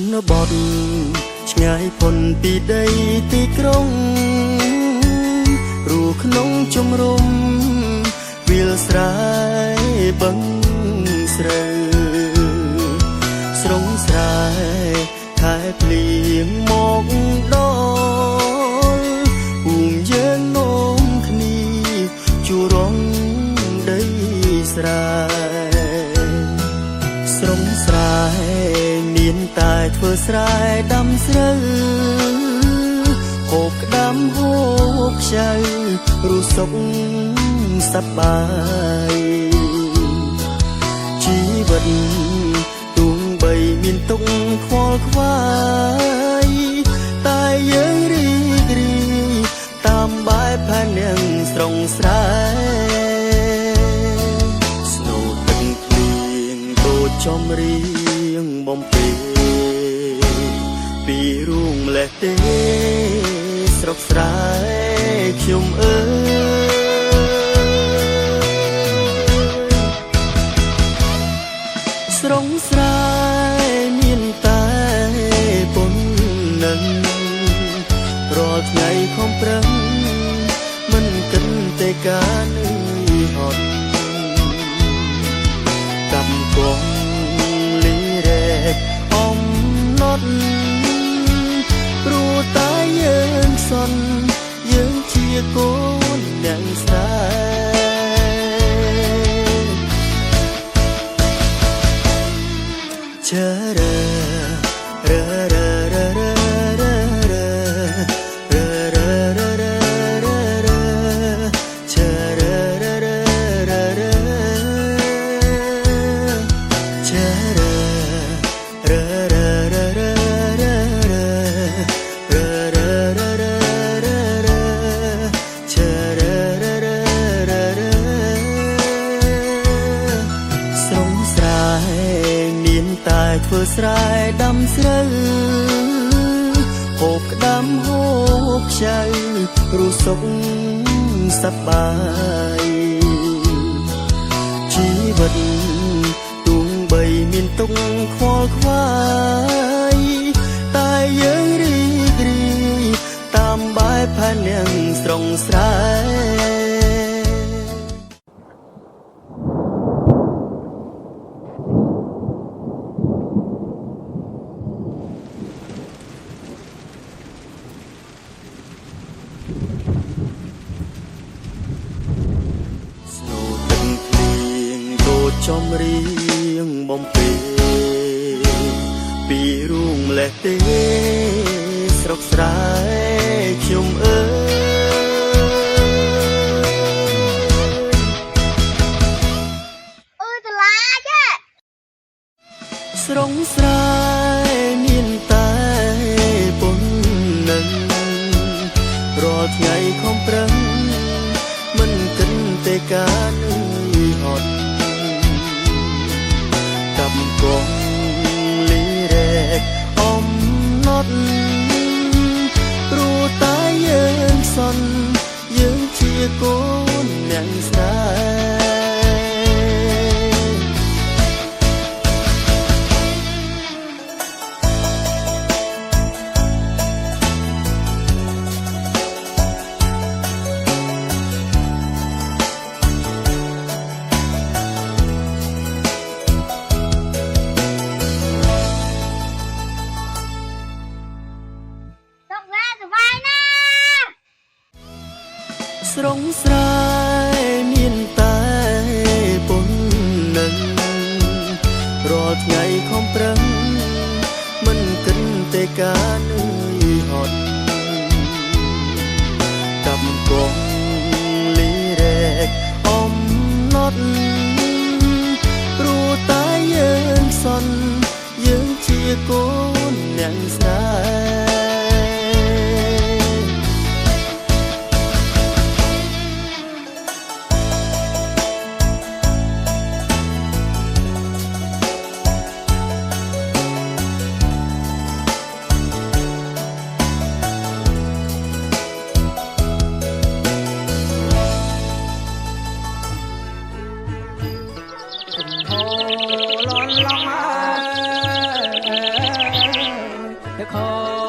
นบทឆ្ងាយพ้นពីដីទីក្រុងរូក្នុងជំរំវាលស្រែបឹងស្រូវស្រងស្រែខែភ្លៀងមកដល់ភូមិយើងនោមគ្នាជួរងដីស្រែស្រងស្រែមានតែធ្វើស្រែដាំស្រូវហូបក្ដាំហូបខ្ចៅរស់សុខសប្បាយជីវិតទូងបីមានទុកខ្វល់ខ្វាយតែយើងរីករាយតាមបែបផែននាងស្រងស្រែស្នូទឹកភ្លៀងដូចចំរៀងបំពេពីរូងម្លេះទេស្រុកស្រែខ្ញុំអើស្រងស្រែមានតែប៉ុណ្ណឹងរាល់ថ្ងៃខំប្រឹងមិនគិតតែការនឿយហត់កំពុងលីរែកអំណត់ព្រោះតែយើងសន់យើងជាកូនអ្នកស្រែធ្វើស្រែដាំស្រូវហូបក្ដាំហូបខ្ចៅរស់សុខសប្បាយជីវិតទូងបីមានទុកខ្វល់ខ្វាយតែយើងរីករាយតាមបែបផែននាងស្រងស្រែចំរៀងបំពេពីរូងម្លេះទេស្រុកស្រែខ្ញុំអើតឡាចាស្រងស្រែមានតែប៉ុណ្ណឹងរាល់ថ្ងៃខំប្រឹងមិនគិតតែការនឿយហត់កំពុងលីរែកអំណត់ព្រោះតែយើងសន់យើងជាកូនអ្នកស្រែស្រងស្រែមានតែប៉ុណ្ណឹងរាល់ថ្ងៃខំប្រឹងមិនគិតតែការនឿយហត់កំពុងលីរែកអំណត់ព្រោះតែយើងសន់យើងជាកូនអ្នកស្រែ ខ